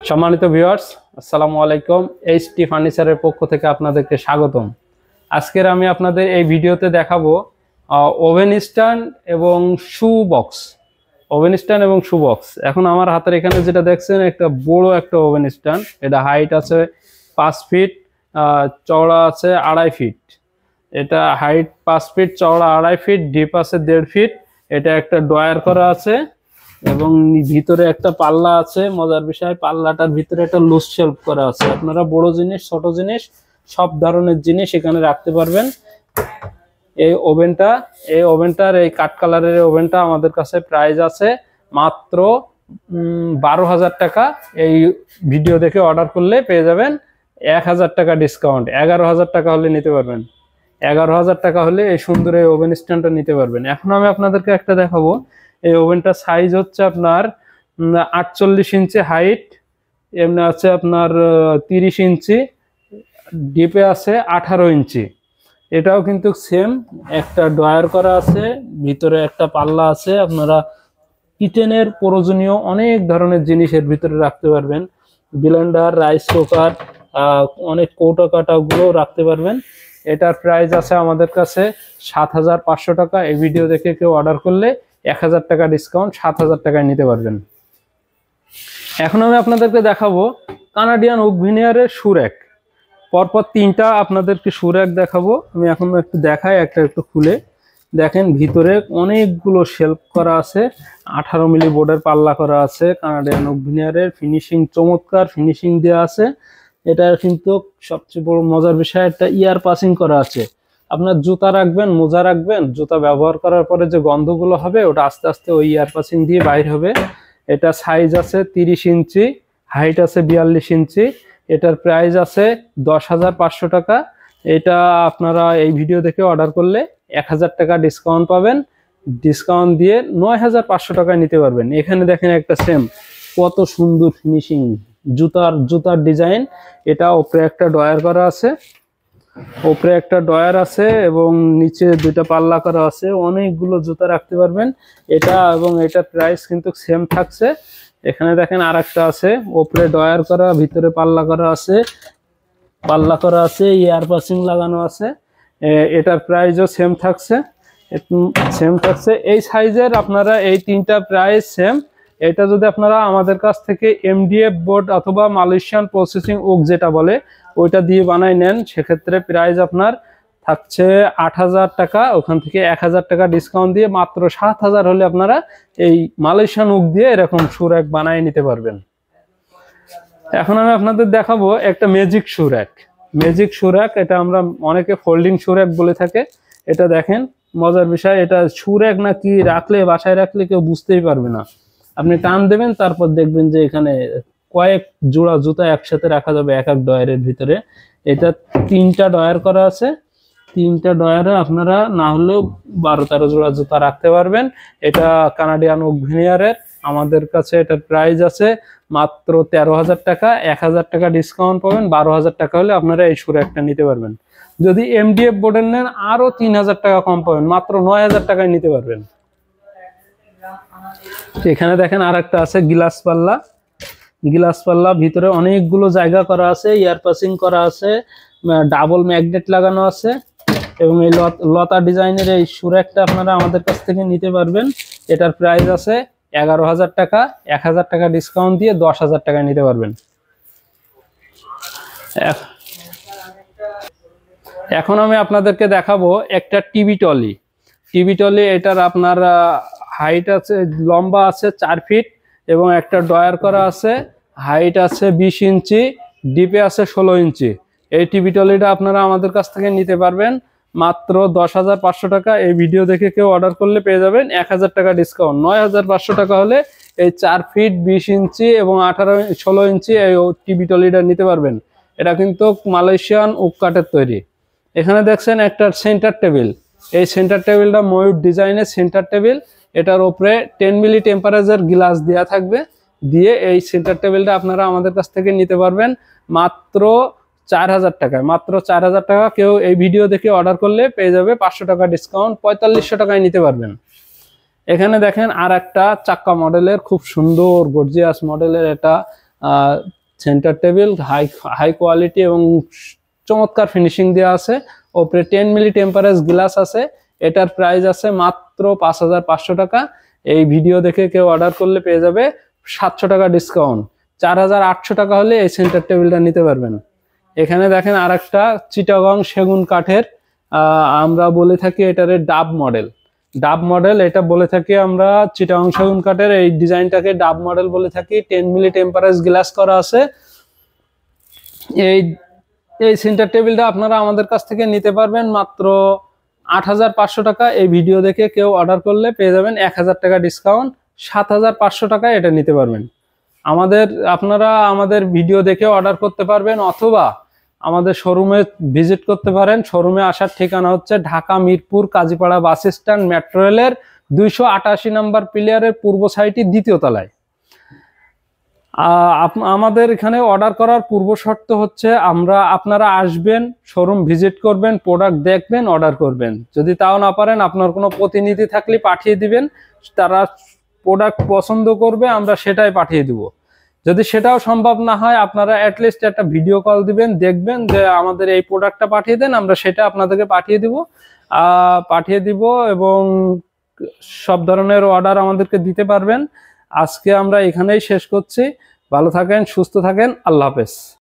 সম্মানিত ভিউয়ার্স, আসসালামু আলাইকুম। এইচটি ফার্নিচারের পক্ষ থেকে আপনাদেরকে স্বাগতম। আজকের আমি আপনাদের এই ভিডিওতে দেখাবো ওভেন স্ট্যান্ড এবং শু বক্স। ওভেন স্ট্যান্ড এবং শু বক্স। এখন আমার হাতের এখানে যেটা দেখছেন, একটা বড় একটা ওভেন স্ট্যান্ড। এটা হাইট আছে 5 ফিট, চওড়া আছে 2.5 ফিট। এটা হাইট 5 ফিট, চওড়া 2.5 ফিট, ডিপ আছে 1.5 ফিট। এটা একটা ড্রয়ার করা আছে এবং ভিতরে একটা পাল্লা আছে। মজার বিষয়, পাল্লাটার ভিতরে একটা লুজ শেলফ করা আছে। আপনারা বড় জিনিস, ছোট জিনিস, সব ধরনের জিনিস এখানে রাখতে পারবেন। এই ওভেনটার এই কাঠ কালারের ওভেনটা আমাদের কাছে প্রাইস আছে মাত্র 12,000 টাকা। এই ভিডিও দেখে অর্ডার করলে পেয়ে যাবেন 1,000 টাকা ডিসকাউন্ট। 11,000 টাকা হলে নিতে পারবেন। 11,000 টাকা হলে এই সুন্দর এই ওভেন স্ট্যান্ডটা নিতে পারবেন। এখন আমি আপনাদেরকে একটা দেখাবো। এই ওভেনটার সাইজ হচ্ছে আপনার 48 ইঞ্চি হাইট, এমনি আছে আপনার 30 ইঞ্চি, ডিপে আছে 18 ইঞ্চি। এটাও কিন্তু সেম, একটা ড্রয়ার করা আছে, ভিতরে একটা পাল্লা আছে। আপনারা কিচেনের প্রয়োজনীয় অনেক ধরনের জিনিস এর ভিতরে রাখতে পারবেন। ব্লেন্ডার, রাইস কুকার, অনেক কৌটো কাটাগুলো রাখতে পারবেন। এটার প্রাইস আছে আমাদের কাছে 7,500 টাকা। এই ভিডিও দেখে কেউ অর্ডার করলে 1,000 টাকা ডিসকাউন্ট, 7,000 টাকায় নিতে পারবেন। এখন আমি আপনাদেরকে দেখাবো কানাডিয়ান ওক ভিনিয়ারের শু র্যাক। পরপর 3টা আপনাদেরকে শু র্যাক দেখাবো। আমি এখন একটু দেখাই, একটা একটু খুলে দেখেন। ভিতরে অনেকগুলো শেলফ করা আছে, 18 মিলি বোর্ডের পাল্লা করা আছে। কানাডিয়ান ওক ভিনিয়ারের ফিনিশিং চমৎকার ফিনিশিং দেওয়া আছে। এটা কিন্তু সবচেয়ে বড় মজার বিষয়, একটা ইয়ার পাসিং করা আছে। আপনার জুতা রাখবেন, মোজা রাখবেন, জুতা ব্যবহার করার পরে যে গন্ধগুলো হবে ওটা আস্তে আস্তে ওই ইয়ার পাসিং দিয়ে বাইর হবে। এটা সাইজ আছে 30 ইঞ্চি, হাইট আছে 42 ইঞ্চি। এটার প্রাইস আছে 10,500 টাকা। এটা আপনারা এই ভিডিও দেখে অর্ডার করলে 1,000 টাকা ডিসকাউন্ট পাবেন। ডিসকাউন্ট দিয়ে 9,500 টাকায় নিতে পারবেন। এখানে দেখেন একটা সেম, কত সুন্দর ফিনিশিং, জুতার ডিজাইন। এটা উপরে একটা ড্রয়ার করা আছে, এবং নিচে 2টা পাল্লা করা আছে। অনেকগুলো জুতা রাখতে পারবেন এটা, এবং এটার প্রাইস কিন্তু সেম থাকছে। এখানে দেখেন আরেকটা আছে, উপরে ড্রয়ার করা, ভিতরে পাল্লা করা আছে, এয়ার পাসিং লাগানো আছে। এটার প্রাইসও সেম থাকছে। এই সাইজের আপনারা এই 3টা প্রাইস সেম। এটা যদি আপনারা আমাদের কাছ থেকে এমডিএফ বোর্ড অথবা মালয়েশিয়ান প্রসেসিং ওক যেটা বলে ওইটা দিয়ে বানাই নেন, সেক্ষেত্রে প্রাইস আপনার থাকছে 8,000 টাকা। ওখান থেকে 1,000 টাকা ডিসকাউন্ট দিয়ে মাত্র 7,000 হলে আপনারা এই মালয়েশিয়ান ওক দিয়ে এরকম শু র্যাক বানিয়ে নিতে পারবেন। এখন আমি আপনাদের দেখাবো একটা ম্যাজিক শু র্যাক। এটা আমরা অনেকে ফোল্ডিং শু র্যাক বলে থাকে। এটা দেখেন, মজার বিষয়, এটা শু র্যাক না কি রাখলে, বাসায় রাখলে কেউ বুঝতেই পারবে না। আপনি টান দেবেন, তারপর দেখবেন যে এখানে কয়েক জোড়া জুতা একসাথে রাখা যাবে এক এক ড্রয়ারের ভিতরে। এটা 3টা ড্রয়ার করা আছে। 3টা ড্রয়ারে আপনারা না হলেও 12-13 জোড়া জুতা রাখতে পারবেন। এটা কানাডিয়ান ওক ভিনিয়ারের। আমাদের কাছে এটার প্রাইস আছে মাত্র 13,000 টাকা। 1,000 টাকা ডিসকাউন্ট পাবেন। 12,000 টাকা হলে আপনারা এই শু র্যাকটা নিতে পারবেন। যদি এমডিএফ বোর্ডের নেন আরো 3,000 টাকা কম পাবেন, মাত্র 9,000 টাকায় নিতে পারবেন। এখানে দেখেন আরেকটা আছে গ্লাস পাল্লা, ভিতরে অনেকগুলো জায়গা করা আছে, এয়ার পাসিং করা আছে, ডাবল ম্যাগনেট লাগানো আছে। এবং এই লতা ডিজাইনের এই শু র্যাকটা আপনারা আমাদের কাছ থেকে নিতে পারবেন। এটার প্রাইস আছে 11,000 টাকা। 1,000 টাকা ডিসকাউন্ট দিয়ে 10,000 টাকায় নিতে পারবেন। এখন আমি আপনাদেরকে দেখাবো একটা টিভি টলি। এটার আপনার হাইট আছে, লম্বা আছে 4 ফিট, এবং একটা ড্রয়ার করা আছে। হাইট আছে 20 ইঞ্চি, ডিপে আছে 16 ইঞ্চি। এই টিভি টলিটা আপনারা আমাদের কাছ থেকে নিতে পারবেন মাত্র 10,500 টাকা। এই ভিডিও দেখে কেউ অর্ডার করলে পেয়ে যাবেন 1,000 টাকা ডিসকাউন্ট। 9,500 টাকা হলে এই 4 ফিট 20 ইঞ্চি এবং 16 ইঞ্চি এই টিভি টলিটা নিতে পারবেন। এটা কিন্তু মালয়েশিয়ান ওক কাঠের তৈরি। এখানে দেখছেন একটা সেন্টার টেবিল। এই সেন্টার টেবিলটা ময়ূর ডিজাইনের সেন্টার টেবিল। এটার উপরে 10 মিলি টেম্পারেচার গ্লাস দেওয়া থাকবে। দিয়ে এই সেন্টার টেবিলটা আপনারা আমাদের কাছ থেকে নিতে পারবেন মাত্র 4,000 টাকায়। মাত্র 4,000 টাকা। কেউ এই ভিডিও দেখে অর্ডার করলে পেয়ে যাবে 500 টাকা ডিসকাউন্ট, 4,500 টাকায় নিতে পারবেন। এখানে দেখেন আর একটা চাক্কা মডেলের, খুব সুন্দর গর্জিয়াস মডেলের, এটা সেন্টার টেবিল হাই কোয়ালিটি এবং চমৎকার ফিনিশিং দেওয়া আছে। ওপরে 10 মিলি টেম্পারেজ গ্লাস আছে। এটার প্রাইস আছে মাত্র 5500 টাকা। এই ভিডিও দেখে কেউ অর্ডার করলে পেয়ে যাবে 700 টাকা ডিসকাউন্ট। 4800 টাকা হলে এই সেন্টার টেবিলটা নিতে পারবেন। এখানে দেখেন আরেকটা চিটাগং সেগুন কাঠের, আমরা বলে থাকি এটারে ডাব মডেল। ডাব মডেল এটা বলে থাকি আমরা, চিটাগং সেগুন কাঠের এই ডিজাইনটাকে ডাব মডেল বলে থাকি। 10 মিলি টেম্পারেজ গ্লাস করা আছে। এই সেন্টার টেবিলটা আপনারা আমাদের কাছ থেকে নিতে পারবেন মাত্র 8500 টাকা। এই ভিডিও দেখে কেউ অর্ডার করলে পেয়ে যাবেন 1000 টাকা ডিসকাউন্ট। 7500 টাকা এটা নিতে পারবেন। আপনারা আমাদের ভিডিও দেখে অর্ডার করতে পারবেন, অথবা আমাদের শোরুমে ভিজিট করতে পারেন। শোরুমে আসার ঠিকানা হচ্ছে Dhaka Mirpur Kazipara bus stand, metro রেলের 288 নম্বর পিলিয়ারের পূর্ব সাইডে 2য় তলায়। আমাদের এখানে অর্ডার করার পূর্ব শর্ত হচ্ছে আপনারা আসবেন, শোরুম ভিজিট করবেন, প্রোডাক্ট দেখবেন, অর্ডার করবেন। যদি তাও না পারেন, আপনার কোনো প্রতিনিধি থাকলে পাঠিয়ে দিবেন, তারা প্রোডাক্ট পছন্দ করবে, আমরা সেটাই পাঠিয়ে দিব। যদি সেটাও সম্ভব না হয়, আপনারা অ্যাটলিস্ট একটা ভিডিও কল দিবেন, দেখবেন যে আমাদের এই প্রোডাক্টটা পাঠিয়ে দেন, আমরা সেটা আপনাদেরকে পাঠিয়ে দিব এবং সব ধরনের অর্ডার আমাদেরকে দিতে পারবেন। আজকে আমরা এখানেই শেষ করছি। ভালো থাকেন, সুস্থ থাকেন, আল্লাহ হাফেজ।